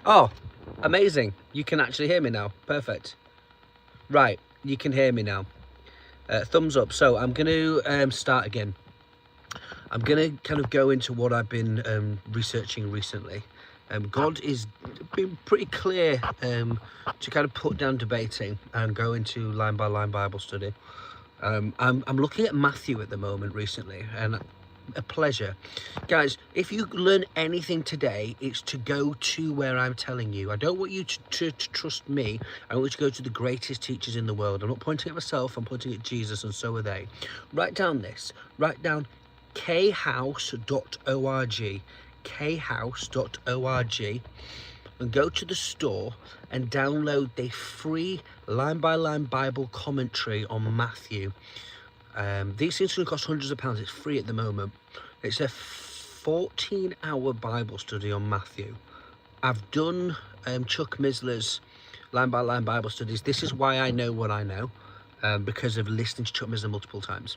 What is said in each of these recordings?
Oh, amazing. You can actually hear me now. Perfect. Right, you can hear me now. Thumbs up. So I'm going to start again. I'm going to kind of go into what I've been researching recently. God is been pretty clear to kind of put down debating and go into line by line Bible study. I'm looking at Matthew at the moment recently, and a pleasure. Guys, if you learn anything today, it's to go to where I'm telling you. I don't want you to trust me. I want you to go to the greatest teachers in the world. I'm not pointing at myself, I'm pointing at Jesus, and so are they. Write down this. Write down khouse.org. khouse.org, and go to the store and download the free line-by-line Bible commentary on Matthew. These things can cost hundreds of pounds. It's free at the moment. It's a 14-hour Bible study on Matthew. I've done Chuck Missler's line-by-line Bible studies. This is why I know what I know, because of listening to Chuck Missler multiple times.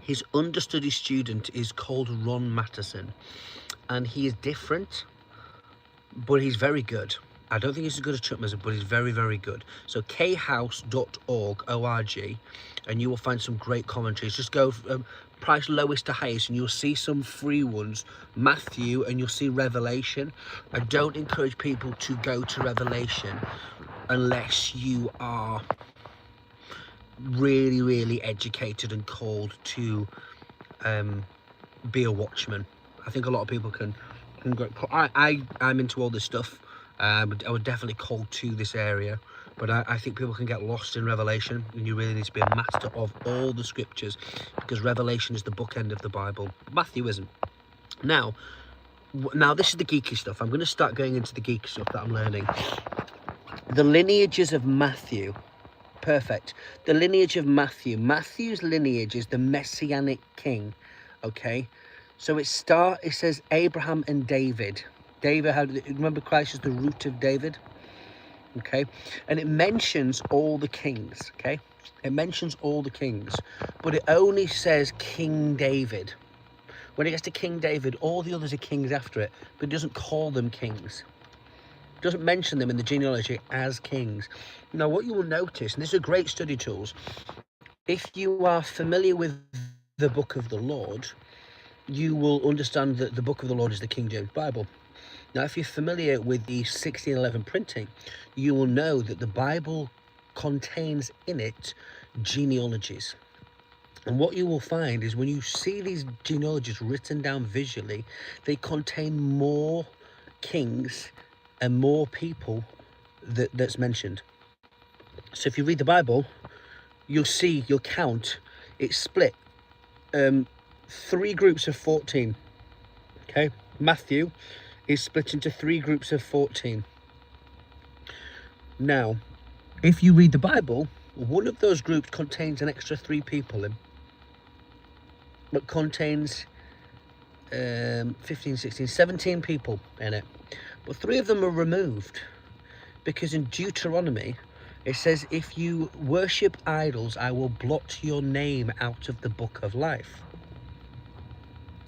His understudy student is called Ron Matteson, and he is different, but he's very good. I don't think he's as good as Chuck Missler, but he's very, very good. So khouse.org, O-R-G, and you will find some great commentaries. Just go price lowest to highest, and you'll see some free ones, Matthew, and you'll see Revelation. I don't encourage people to go to Revelation unless you are really, really educated and called to be a watchman. I think a lot of people can go. I'm into all this stuff. I would definitely call to this area, but I think people can get lost in Revelation, and you really need to be a master of all the scriptures, because Revelation is the bookend of the Bible. Matthew isn't. Now this is the geeky stuff. I'm going to start going into the geeky stuff that I'm learning. The lineages of Matthew. Perfect. The lineage of Matthew. Matthew's lineage is the Messianic king. Okay, so it says Abraham and David. Remember Christ is the root of David. Okay, and it mentions all the kings. Okay, it mentions all the kings, but it only says King David. When it gets to King David, all the others are kings after it, but it doesn't call them kings. Doesn't mention them in the genealogy as kings. Now, what you will notice, and this is a great study tools, if you are familiar with the Book of the Lord, you will understand that the Book of the Lord is the King James Bible. Now, if you're familiar with the 1611 printing, you will know that the Bible contains in it genealogies. And what you will find is when you see these genealogies written down visually, they contain more kings and more people that's mentioned. So if you read the Bible, you'll count it's split 3 groups of 14. Okay, Matthew is split into 3 groups of 14. Now, if you read the Bible, one of those groups contains an extra 3 people in. It contains 15, 16, 17 people in it. But 3 of them are removed, because in Deuteronomy, it says, if you worship idols, I will blot your name out of the book of life.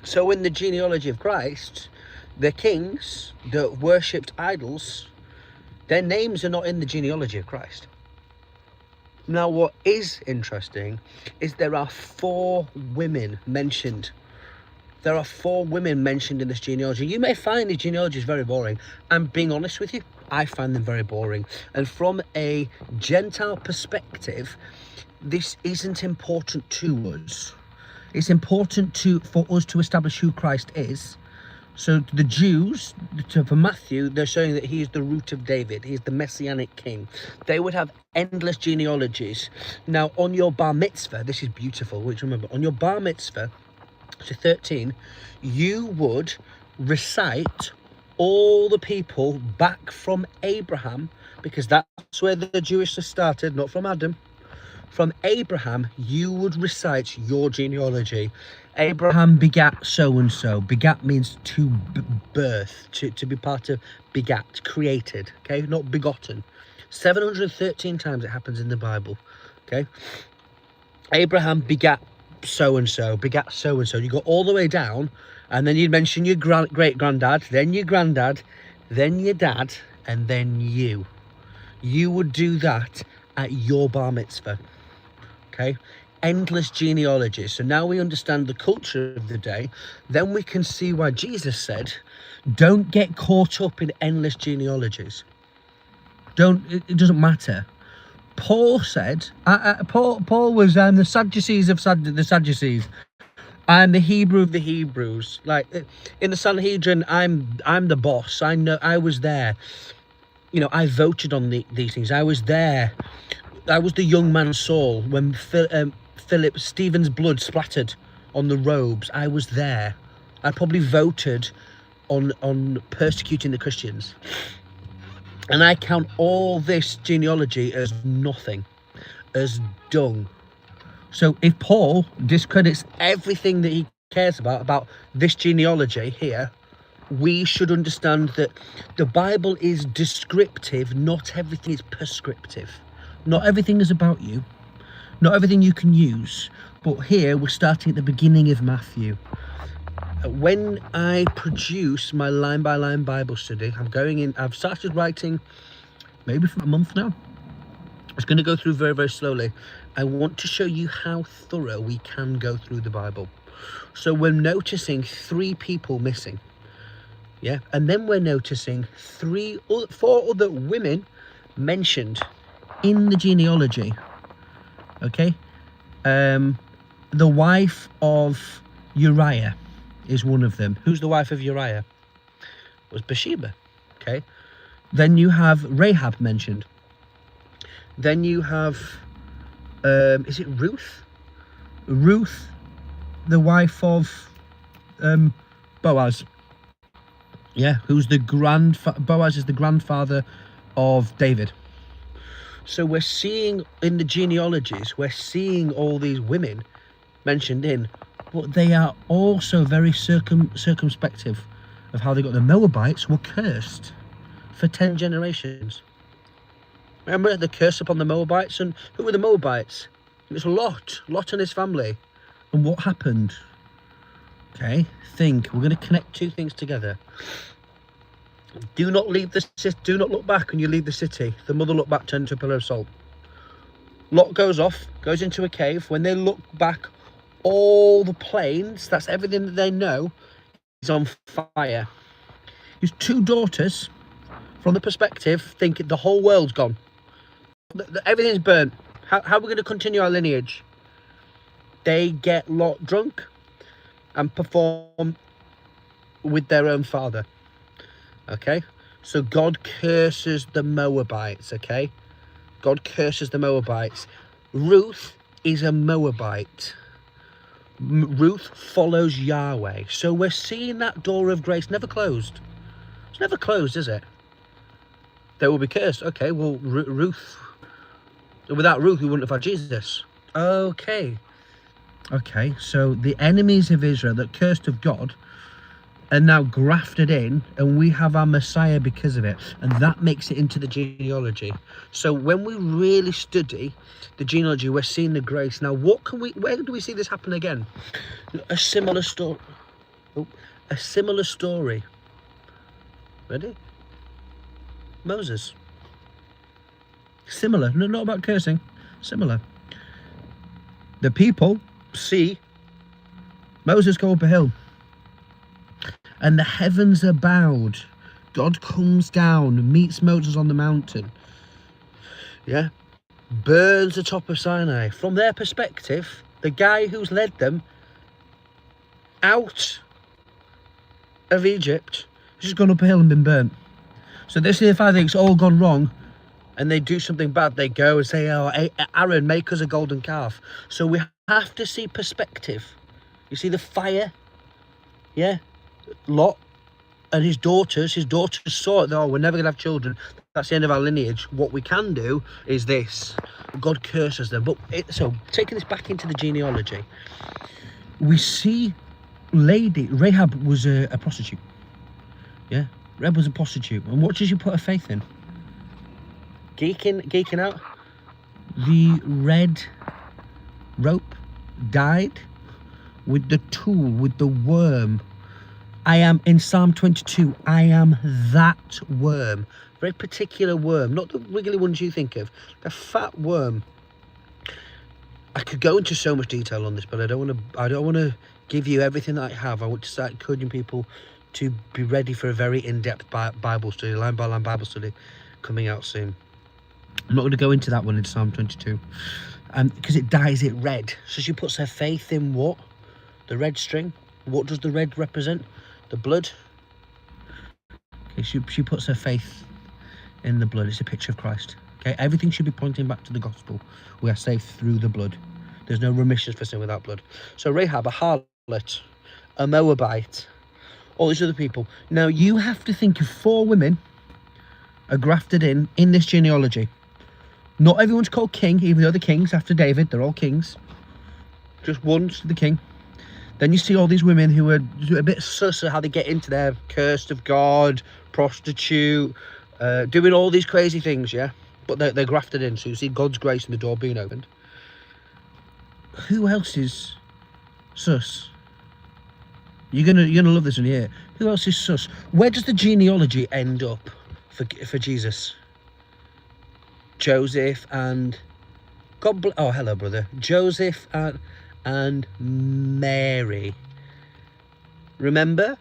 So in the genealogy of Christ, the kings that worshipped idols, their names are not in the genealogy of Christ. Now, what is interesting is there are 4 women mentioned. There are 4 women mentioned in this genealogy. You may find the genealogy is very boring. I'm being honest with you, I find them very boring. And from a Gentile perspective, this isn't important to us. It's important for us to establish who Christ is. So the Jews, for Matthew, they're showing that he is the root of David. He is the Messianic king. They would have endless genealogies. Now, on your bar mitzvah, this is beautiful, which remember, on your bar mitzvah, so 13, you would recite all the people back from Abraham, because that's where the Jewish started, not from Adam. From Abraham, you would recite your genealogy. Abraham begat so-and-so. Begat means to birth, to be part of begat, created, okay, not begotten. 713 times it happens in the Bible, okay. Abraham begat so-and-so, begat so-and-so. You go all the way down, and then you'd mention your great-granddad, then your granddad, then your dad, and then you. You would do that at your bar mitzvah. Okay? Endless genealogies. So now we understand the culture of the day. Then we can see why Jesus said, don't get caught up in endless genealogies. It doesn't matter. Paul said, Paul was the Sadducees of the Sadducees. I'm the Hebrew of the Hebrews. Like in the Sanhedrin, I'm the boss. I know. I was there. You know, I voted on these things. I was there. I was the young man Saul when Stephen's blood splattered on the robes. I was there. I probably voted on persecuting the Christians. And I count all this genealogy as nothing, as dung. So if Paul discredits everything that he cares about this genealogy here, we should understand that the Bible is descriptive, not everything is prescriptive. Not everything is about you, not everything you can use, but here we're starting at the beginning of Matthew. When I produce my line-by-line Bible study, I've started writing maybe for a month now. It's going to go through very, very slowly. I want to show you how thorough we can go through the Bible. So we're noticing 3 people missing. Yeah, and then we're noticing 4 other women mentioned in the genealogy. Okay, the wife of Uriah is one of them. Who's the wife of Uriah? It was Bathsheba. Okay, then you have Rahab mentioned. Then you have is it Ruth? Ruth, the wife of Boaz. Yeah, who's the Boaz is the grandfather of David. So we're seeing in the genealogies, we're seeing all these women mentioned in, but they are also very circumspective of how they got. The Moabites were cursed for 10 generations. Remember the curse upon the Moabites? And who were the Moabites? It was Lot and his family. And what happened? Okay, we're going to connect 2 things together. Do not leave the city. Do not look back when you leave the city. The mother looked back, turned into a pillar of salt. Lot goes off, goes into a cave. When they look back, all the plains, that's everything that they know, is on fire. His 2 daughters, from the perspective, think the whole world's gone. Everything's burnt. How are we going to continue our lineage? They get Lot drunk and perform with their own father. Okay, so God curses the Moabites. Okay, God curses the Moabites. Ruth is a Moabite. Ruth follows Yahweh. So we're seeing that door of grace never closed. It's never closed, is it? They will be cursed. Okay, well, Ruth, without Ruth, we wouldn't have had Jesus. Okay, so the enemies of Israel that cursed of God are now grafted in, and we have our Messiah because of it, and that makes it into the genealogy. So when we really study the genealogy, we're seeing the grace. Now where do we see this happen again? A similar story. A similar story. Ready? Moses. Similar. No, not about cursing. Similar. The people see Moses go up a hill, and the heavens are bowed. God comes down, meets Moses on the mountain. Yeah, burns the top of Sinai. From their perspective, the guy who's led them out of Egypt has just gone up a hill and been burnt. So this is if I think it's all gone wrong, and they do something bad, they go and say, "Oh, Aaron, make us a golden calf." So we have to see perspective. You see the fire, yeah. Lot and his daughters saw it. Oh, we're never gonna have children. That's the end of our lineage. What we can do is this. God curses them. But so taking this back into the genealogy, we see Rahab was a prostitute. Yeah, Rahab was a prostitute. And what did she put her faith in? Geeking out. The red rope dyed with the tool, with the worm, I am, in Psalm 22, I am that worm. Very particular worm, not the wiggly ones you think of. A fat worm. I could go into so much detail on this, but I don't want to give you everything that I have. I want to start encouraging people to be ready for a very in-depth Bible study, line by line Bible study, coming out soon. I'm not going to go into that one in Psalm 22, because it dyes it red. So she puts her faith in what? The red string. What does the red represent? The blood. Okay, she puts her faith in the blood. It's a picture of Christ. Okay, everything should be pointing back to the gospel. We are saved through the blood. There's no remission for sin without blood. So Rahab, a harlot, a Moabite, all these other people. Now you have to think of 4 women are grafted in this genealogy. Not everyone's called king, even though they're kings after David. They're all kings. Just one's the king. Then you see all these women who are a bit sus at how they get into their cursed of God, prostitute, doing all these crazy things, yeah? But they're grafted in, so you see God's grace and the door being opened. Who else is sus? You're gonna love this one here. Who else is sus? Where does the genealogy end up for Jesus? Joseph and oh, hello, brother. Joseph and Mary. Remember?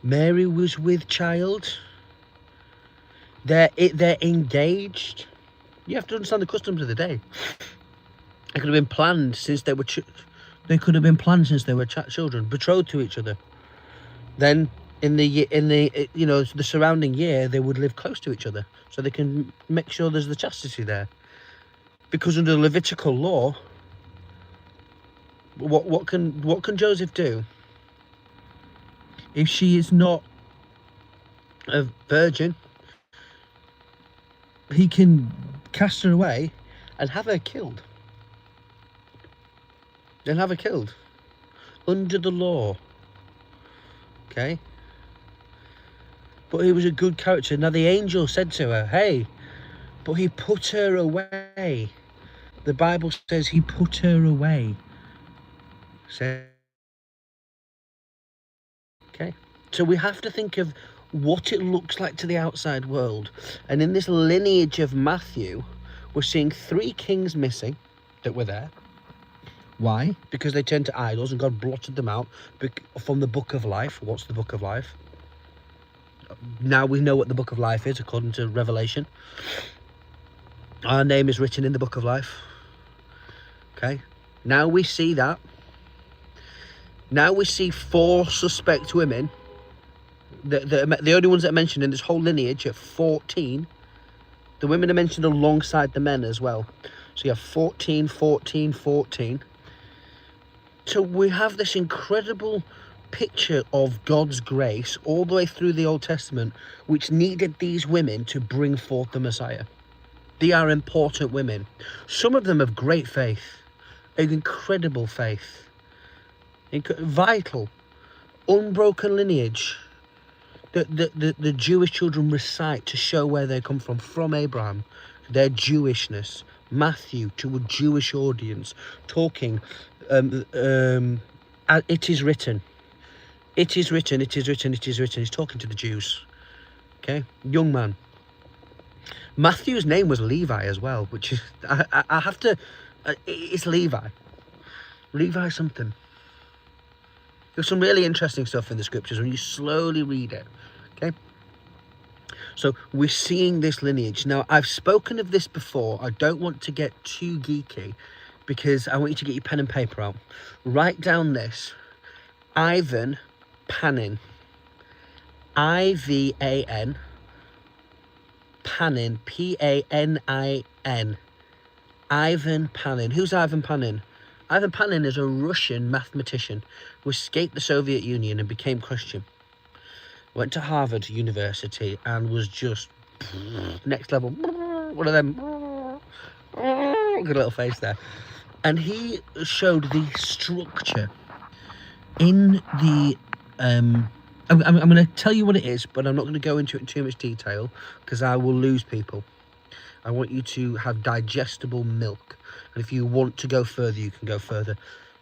Mary was with child. They're engaged. You have to understand the customs of the day. It could have been planned since they were children, betrothed to each other. Then in the surrounding year, they would live close to each other, so they can make sure there's the chastity there. Because under the Levitical law, what can Joseph do if she is not a virgin? He can cast her away and have her killed. Under the law. Okay? But he was a good character. Now the angel said to her, hey, but he put her away. The Bible says he put her away. Okay? So we have to think of what it looks like to the outside world. And in this lineage of Matthew, we're seeing 3 kings missing that were there. Why? Because they turned to idols and God blotted them out from the book of life. What's the book of life? Now we know what the book of life is according to Revelation. Our name is written in the book of life. Okay? Now we see that. Now we see 4 suspect women. The only ones that are mentioned in this whole lineage are 14. The women are mentioned alongside the men as well. So you have 14, 14, 14. So we have this incredible picture of God's grace all the way through the Old Testament, which needed these women to bring forth the Messiah. They are important women. Some of them have great faith, incredible faith, vital, unbroken lineage. The Jewish children recite to show where they come from Abraham, their Jewishness. Matthew to a Jewish audience, talking, it is written. It is written, it is written, it is written. He's talking to the Jews. Okay? Young man. Matthew's name was Levi as well, which is, I have to, it's Levi. Levi something. There's some really interesting stuff in the scriptures when you slowly read it. Okay? So we're seeing this lineage. Now, I've spoken of this before. I don't want to get too geeky because I want you to get your pen and paper out. Write down this. Ivan Panin. I-V-A-N. Panin. P-A-N-I-N. Ivan Panin. Who's Ivan Panin? Ivan Panin is a Russian mathematician who escaped the Soviet Union and became Christian. Went to Harvard University and was just next level. One of them. Good little face there. And he showed the structure in the... I'm going to tell you what it is, but I'm not going to go into it in too much detail because I will lose people. I want you to have digestible milk. And if you want to go further, you can go further.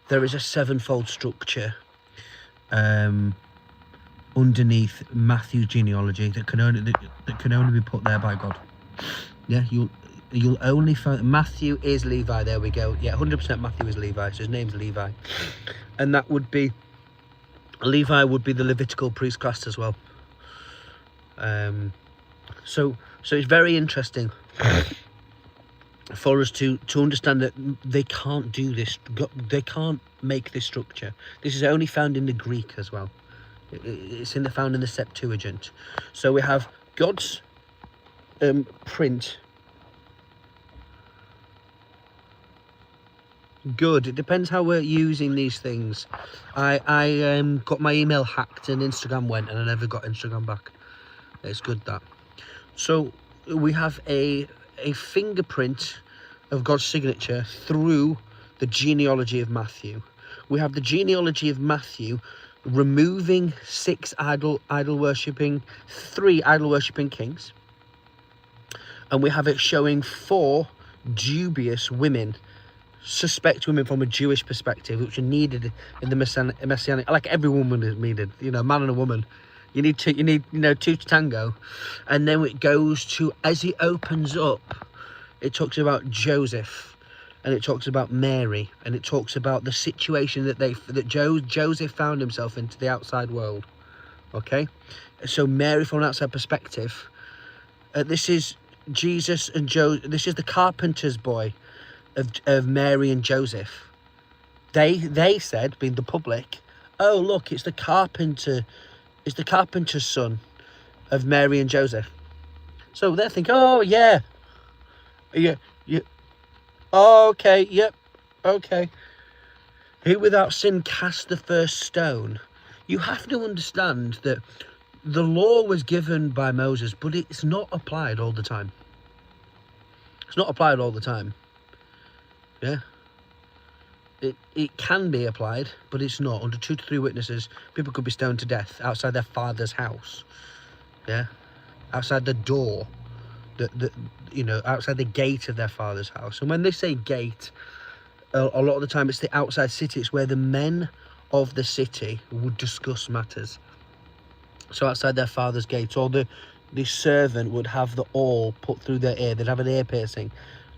There is a 7-fold structure underneath Matthew's genealogy that can only be put there by God. Yeah, you'll only find Matthew is Levi. There we go. Yeah, 100% Matthew is Levi. So his name's Levi, and that would be Levi would be the Levitical priest class as well. So it's very interesting for us to understand that they can't do this. They can't make this structure. This is only found in the Greek as well. It's found in the Septuagint. So we have God's print. Good. It depends how we're using these things. I got my email hacked and Instagram went, and I never got Instagram back. It's good that. So we have a fingerprint of God's signature through the genealogy of Matthew. We have the genealogy of Matthew removing 3 idol worshipping kings, and we have it showing 4 dubious women, suspect women from a Jewish perspective, which are needed in the messianic. Like every woman is needed, you know, man and a woman. You need 2 to tango. And then it goes to, as he opens up, it talks about Joseph, and it talks about Mary, and it talks about the situation that Joseph found himself into the outside world. Okay, so Mary from an outside perspective. This is Jesus and this is the carpenter's boy of Mary and Joseph. They said, being the public, oh look, it's the carpenter's son of Mary and Joseph. So they're thinking, oh yeah, oh, okay, yep, okay. Who without sin cast the first stone? You have to understand that the law was given by Moses, but it's not applied all the time. It's not applied all the time. Yeah. It can be applied, but it's not. Under 2 to 3 witnesses, people could be stoned to death outside their father's house. Yeah. Outside the door. Outside the gate of their father's house. And when they say gate, a lot of the time it's the outside city. It's where the men of the city would discuss matters. So outside their father's gate, or the servant would have the awl put through their ear. They'd have an ear piercing.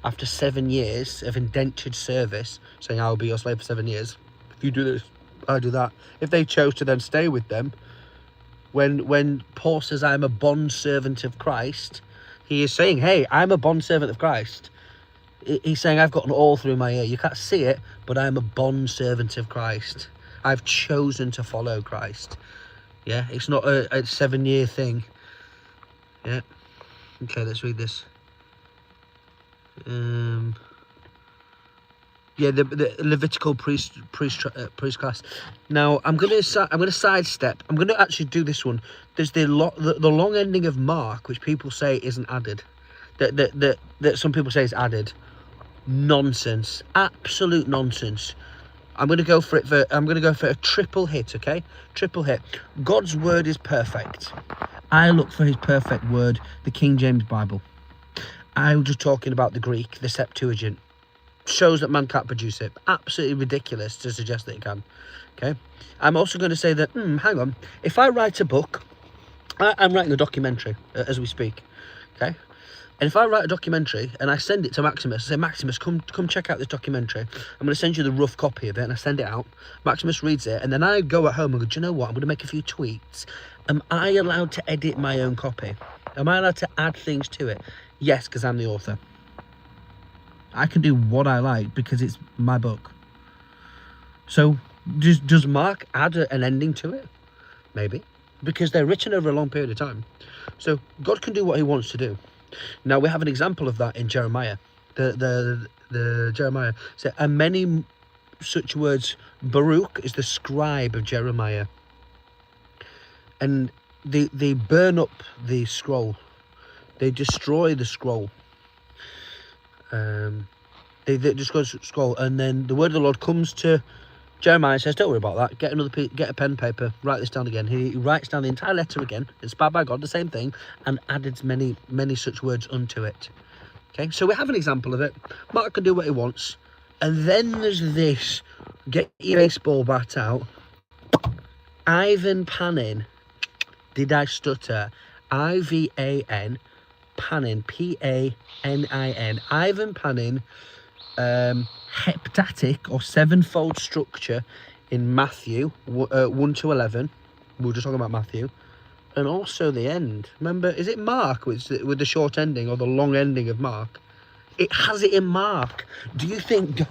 After 7 years of indentured service, saying, I'll be your slave for 7 years. If you do this, I'll do that. If they chose to then stay with them, when Paul says, I'm a bond servant of Christ, he is saying, hey, I'm a bond servant of Christ. He's saying, I've got an awl through my ear. You can't see it, but I'm a bond servant of Christ. I've chosen to follow Christ. Yeah, it's not a 7-year thing. Yeah. Okay, let's read this. Yeah, the Levitical priest class. Now I'm gonna sidestep. I'm gonna actually do this one. There's the long ending of Mark, which people say isn't added. That some people say is added. Nonsense. Absolute nonsense. I'm gonna go for a triple hit. Okay, triple hit. God's word is perfect. I look for his perfect word, the King James Bible. I'm just talking about the Greek, the Septuagint. Shows that man can't produce it. Absolutely ridiculous to suggest that it can. Okay. I'm also going to say that, hang on. If I write a book, I'm writing a documentary as we speak. Okay. And if I write a documentary and I send it to Maximus, I say, Maximus, come check out this documentary. I'm going to send you the rough copy of it, and I send it out. Maximus reads it, and then I go at home and go, do you know what? I'm going to make a few tweets. Am I allowed to edit my own copy? Am I allowed to add things to it? Yes, because I'm the author. I can do what I like because it's my book. So does Mark add an ending to it? Maybe. Because they're written over a long period of time. So God can do what he wants to do. Now we have an example of that in Jeremiah. The Jeremiah. So, and many such words. Baruch is the scribe of Jeremiah. And they burn up the scroll. They destroy the scroll. They destroy the scroll, and then the word of the Lord comes to Jeremiah and says, "Don't worry about that. Get a pen, paper. Write this down again." He writes down the entire letter again, inspired by God, the same thing, and added many such words unto it. Okay, so we have an example of it. Mark can do what he wants, and then there's this: get your baseball bat out Ivan Panin, did I stutter? Ivan Panin, Panin. Ivan Panin, heptatic or sevenfold structure in Matthew 1 to 11. We were just talking about Matthew. And also the end. Remember, is it Mark with the short ending or the long ending of Mark? It has it in Mark. Do you think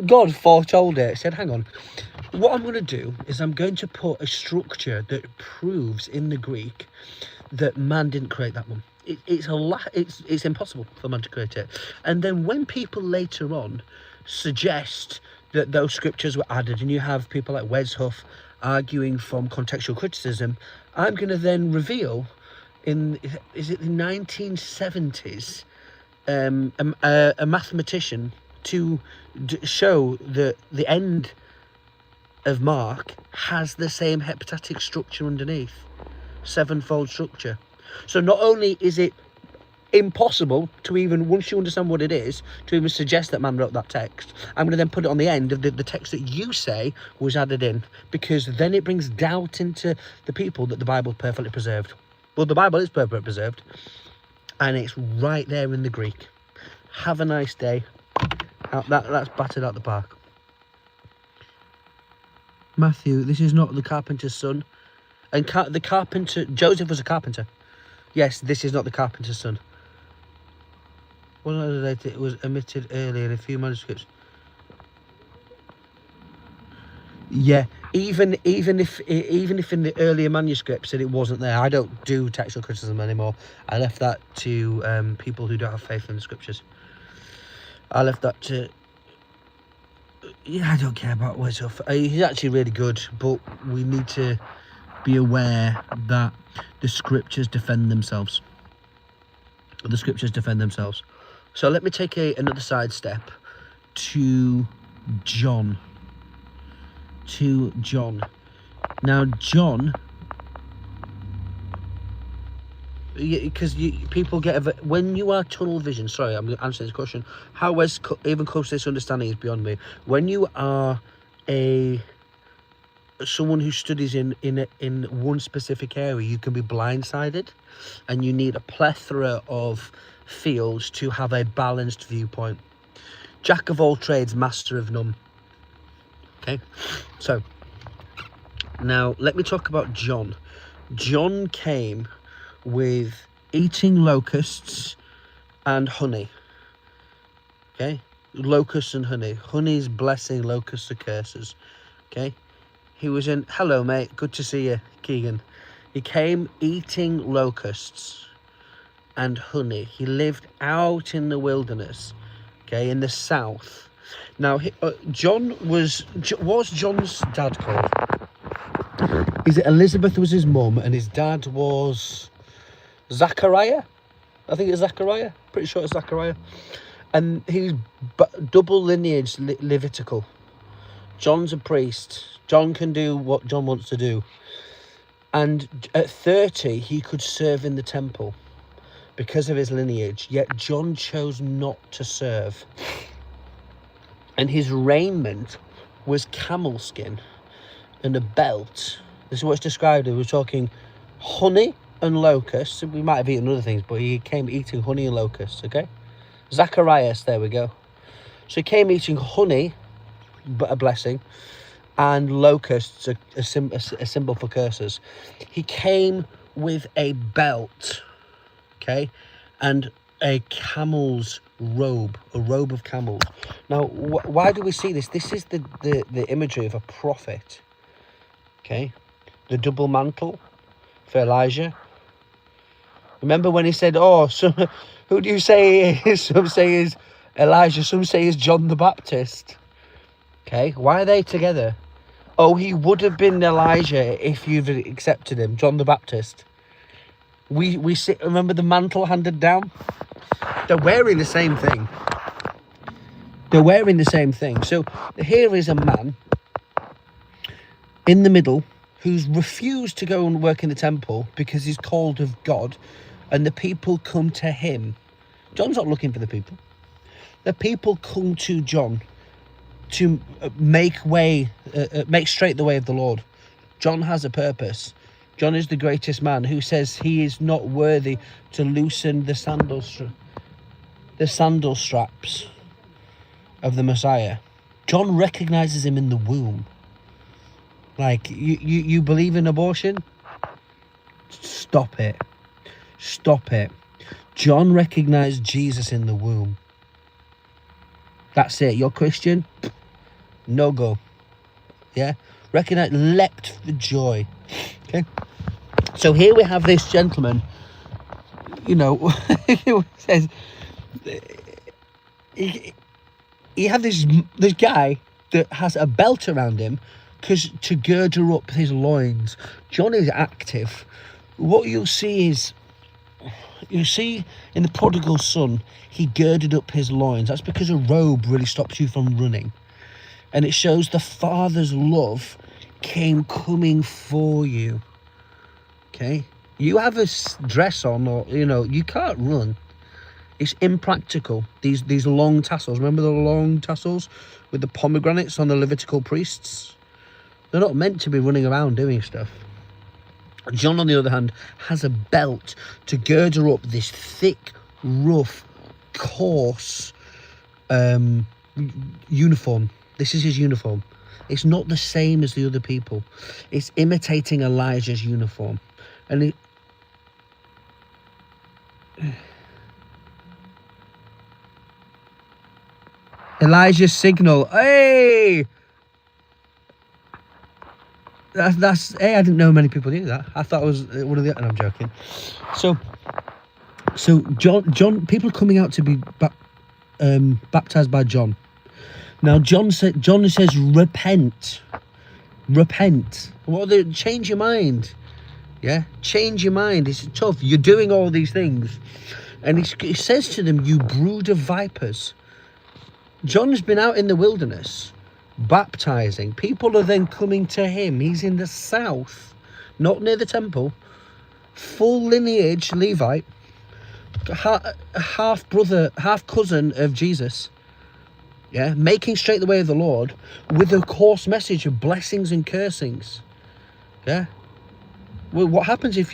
God foretold it? Said, hang on. What I'm going to do is I'm going to put a structure that proves in the Greek that man didn't create that one. It's impossible for man to create it. And then when people later on suggest that those scriptures were added, and you have people like Weshuff arguing from contextual criticism, I'm going to then reveal is it the 1970s, a mathematician to show that the end of Mark has the same heptatic structure underneath, sevenfold structure. So not only is it impossible to even, once you understand what it is, to even suggest that man wrote that text, I'm going to then put it on the end of the text that you say was added in, because then it brings doubt into the people that the Bible is perfectly preserved. Well, the Bible is perfectly preserved, and it's right there in the Greek. Have a nice day. That's battered out the park. Matthew, this is not the carpenter's son. And the carpenter, Joseph was a carpenter. Yes, this is not the carpenter's son. Well, it was omitted earlier in a few manuscripts. Yeah, even if in the earlier manuscripts that it wasn't there, I don't do textual criticism anymore. I left that to people who don't have faith in the scriptures. I left that to. Yeah, I don't care about Weshuff. He's actually really good, but we need to be aware that the scriptures defend themselves. The scriptures defend themselves. So let me take another sidestep to John. Now, John, because people get, when you are tunnel vision, sorry, I'm answering this question, how even close to this understanding is beyond me. When you are someone who studies in one specific area, you can be blindsided, and you need a plethora of fields to have a balanced viewpoint. Jack of all trades, master of none. Okay, so now let me talk about John. John came with eating locusts and honey. Okay, locusts and honey. Honey's blessing, locusts are curses. Okay, he was in. Hello, mate. Good to see you, Keegan. He came eating locusts and honey. He lived out in the wilderness, okay, in the south. Now, John was John's dad called? Is it Elizabeth was his mum, and his dad was Zachariah? I think it's Zachariah. Pretty sure it's Zachariah. And he's double lineage Levitical. John's a priest. John can do what John wants to do. And at 30, he could serve in the temple because of his lineage. Yet John chose not to serve. And his raiment was camel skin and a belt. This is what's described. We're talking honey and locusts. We might have eaten other things, but he came eating honey and locusts, okay? Zacharias, there we go. So he came eating honey, but a blessing, and locusts, a symbol for curses. He came with a belt, okay, and a camel's robe, a robe of camels. Now, why do we see this? This is the imagery of a prophet, okay? The double mantle for Elijah. Remember when he said, oh, who do you say he is? Some say is Elijah, some say is John the Baptist. Okay, why are they together? Oh, he would have been Elijah if you've accepted him, John the Baptist. We see, remember the mantle handed down? They're wearing the same thing. They're wearing the same thing. So here is a man in the middle who's refused to go and work in the temple because he's called of God, and the people come to him. John's not looking for the people. The people come to John to make straight the way of the Lord. John has a purpose. John is the greatest man who says he is not worthy to loosen the sandal straps of the Messiah. John recognizes him in the womb. Like, you believe in abortion? Stop it. Stop it. John recognized Jesus in the womb. That's it. You're Christian? No go. Yeah? Recognize, leapt for joy. Okay? So here we have this gentleman, you know, says, he had this guy that has a belt around him to gird up his loins. John is active. What you'll see is, in the prodigal son, he girded up his loins. That's because a robe really stops you from running. And it shows the Father's love coming for you. Okay? You have a dress on, or, you know, you can't run. It's impractical. These long tassels. Remember the long tassels with the pomegranates on the Levitical priests? They're not meant to be running around doing stuff. John, on the other hand, has a belt to gird her up this thick, rough, coarse uniform. This is his uniform. It's not the same as the other people. It's imitating Elijah's uniform. And Elijah's signal. Hey! That's hey, I didn't know many people knew that. I thought it was one of the... And I'm joking. So John, people are coming out to be baptized by John. Now, John says, repent. Repent. What are they? Change your mind. Yeah? Change your mind. It's tough. You're doing all these things. And he says to them, you brood of vipers. John's been out in the wilderness baptizing. People are then coming to him. He's in the south, not near the temple. Full lineage Levite. Half brother, half cousin of Jesus. Yeah, making straight the way of the Lord with a coarse message of blessings and cursings. Yeah. Well, what happens if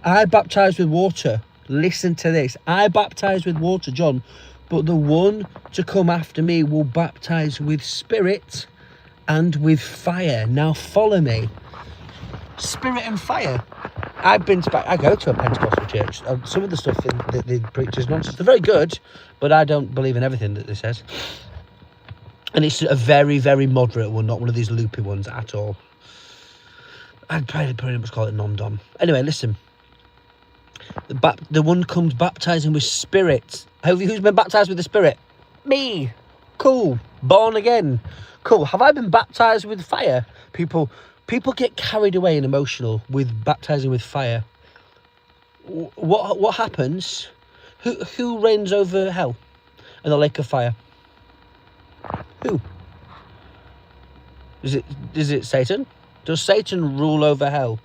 I baptize with water? Listen to this. I baptize with water, John, but the one to come after me will baptize with spirit and with fire. Now follow me. Spirit and fire. I go to a Pentecostal church. Some of the stuff that they preach is nonsense. They're very good, but I don't believe in everything that they says. And it's a very, very moderate one, not one of these loopy ones at all. I'd pretty much call it non-dom. Anyway, listen. The one comes baptizing with spirit. Who's been baptized with the Spirit? Me. Cool. Born again. Cool. Have I been baptized with fire? People get carried away and emotional with baptizing with fire. What happens? Who reigns over hell and the lake of fire? Who? Is it Satan? Does Satan rule over hell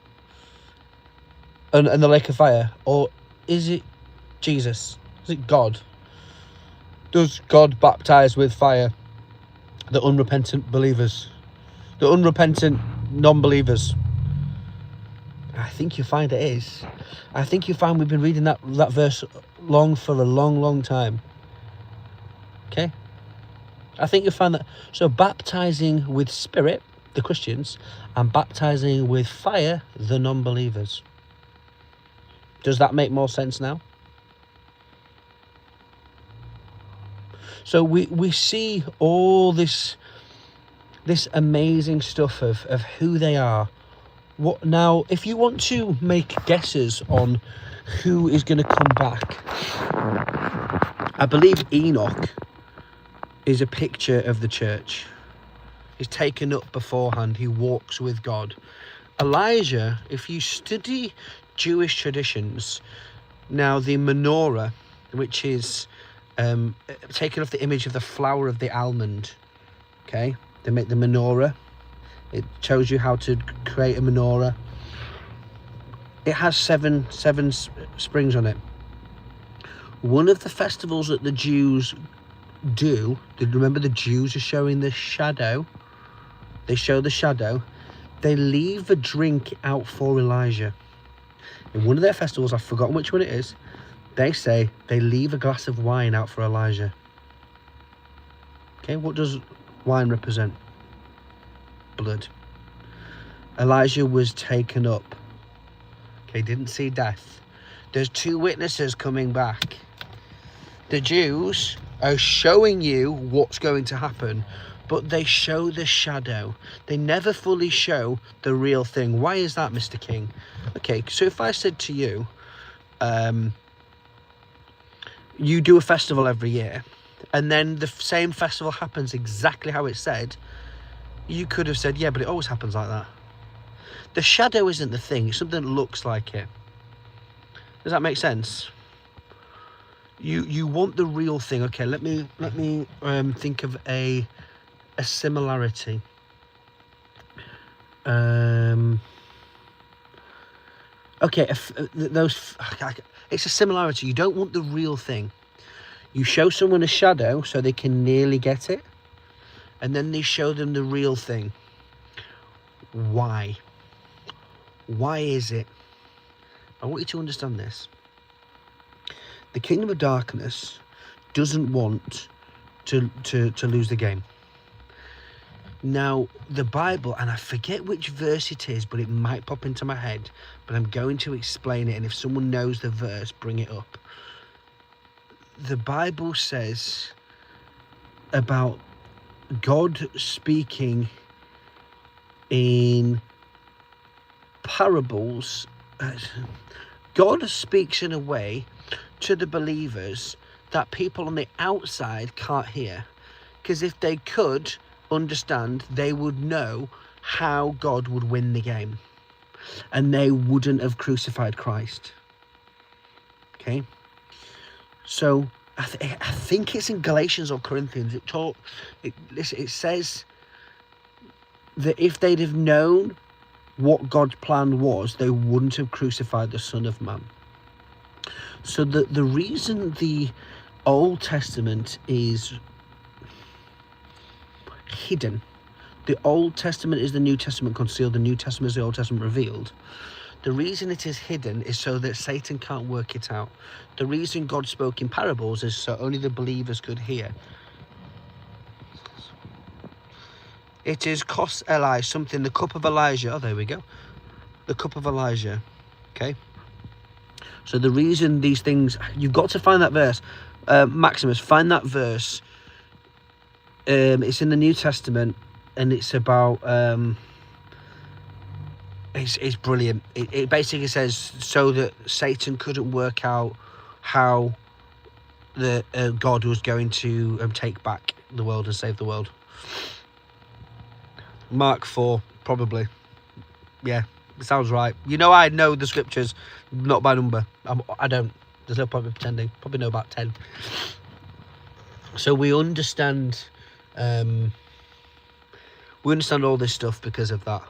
and the lake of fire? Or is it Jesus? Is it God? Does God baptize with fire the unrepentant believers? The unrepentant non-believers? I think you find it is. I think you find we've been reading that verse for a long time. Okay? I think you find that. So baptizing with spirit, the Christians, and baptizing with fire, the non-believers. Does that make more sense now? So we see all this amazing stuff of who they are. What now? If you want to make guesses on who is going to come back, I believe Enoch is a picture of the church. He's taken up beforehand. He walks with God. Elijah, if you study Jewish traditions, now the menorah, which is taken off the image of the flower of the almond. Okay, they make the menorah. It shows you how to create a menorah. It has seven springs on it. One of the festivals that the Jews do, remember the Jews are showing the shadow. They show the shadow. they leave a drink out for Elijah. In one of their festivals, I've forgotten which one it is, they say they leave a glass of wine out for Elijah. Okay, what does wine represent? Blood. Elijah was taken up. Okay, didn't see death. There's 2 witnesses coming back. The Jews are showing you what's going to happen, but they show the shadow. They never fully show the real thing. Why is that, Mr. King? Okay, so if I said to you, you do a festival every year, and then the same festival happens exactly how it said, you could have said, yeah, but it always happens like that. The shadow isn't the thing, it's something that looks like it. Does that make sense? You want the real thing. Okay, let me think of a similarity. Okay, it's a similarity. You don't want the real thing. You show someone a shadow so they can nearly get it, and then they show them the real thing. Why? Why is it? I want you to understand this. The kingdom of darkness doesn't want to lose the game. Now, the Bible, and I forget which verse it is, but it might pop into my head, but I'm going to explain it, and if someone knows the verse, bring it up. The Bible says about God speaking in parables. God speaks in a way to the believers that people on the outside can't hear, because if they could understand, they would know how God would win the game, and they wouldn't have crucified Christ. Okay, so I think it's in Galatians or Corinthians. It says that if they'd have known what God's plan was, they wouldn't have crucified the Son of Man. So the reason the Old Testament is hidden, the Old Testament is the New Testament concealed, the New Testament is the Old Testament revealed. The reason it is hidden is so that Satan can't work it out. The reason God spoke in parables is so only the believers could hear. It is Kos Eli, something, the cup of Elijah. Oh, there we go. The cup of Elijah. Okay. So the reason these things, you've got to find that verse. Maximus, find that verse. It's in the New Testament, and it's about, it's brilliant. It basically says so that Satan couldn't work out how the God was going to take back the world and save the world. Mark 4, probably. Yeah, it sounds right. You know, I know the scriptures, not by number. I don't. There's no point in pretending. Probably know about 10. So we understand all this stuff because of that,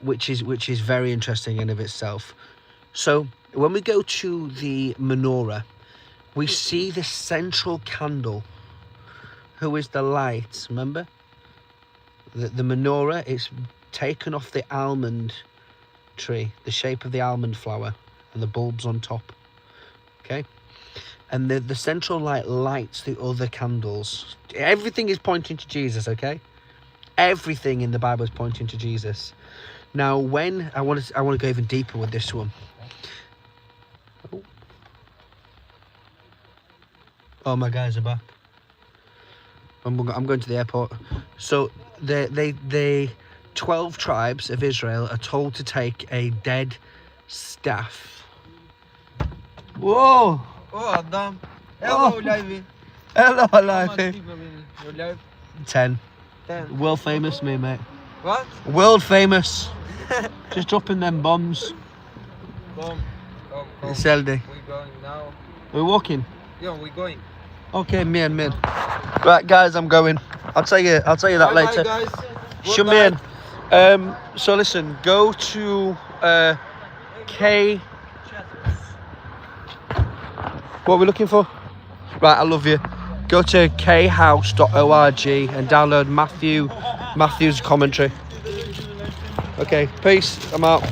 which is very interesting in of itself. So when we go to the menorah, we see the central candle, who is the light. Remember, the menorah is taken off the almond tree, the shape of the almond flower, and the bulbs on top. Okay, and the central light lights the other candles. Everything is pointing to Jesus. Okay, everything in the Bible is pointing to Jesus. Now, when I want to go even deeper with this one. Oh, my guys are back. I'm going to the airport. So the 12 tribes of Israel are told to take a dead staff. Whoa! Oh, Adam. Hello, Livey. Hello, How much Livey. people in your life? 10. 10. World famous, me, mate. What? World famous. Just dropping them bombs. Come. Seldy. We're going now. We're walking. Yeah, we're going. Okay, me. Right, guys, I'm going. I'll tell you that later. Bye, guys. Show me in. So listen, go to K. What are we looking for? Right, I love you. Go to khouse.org and download Matthew's commentary. Okay, peace. I'm out.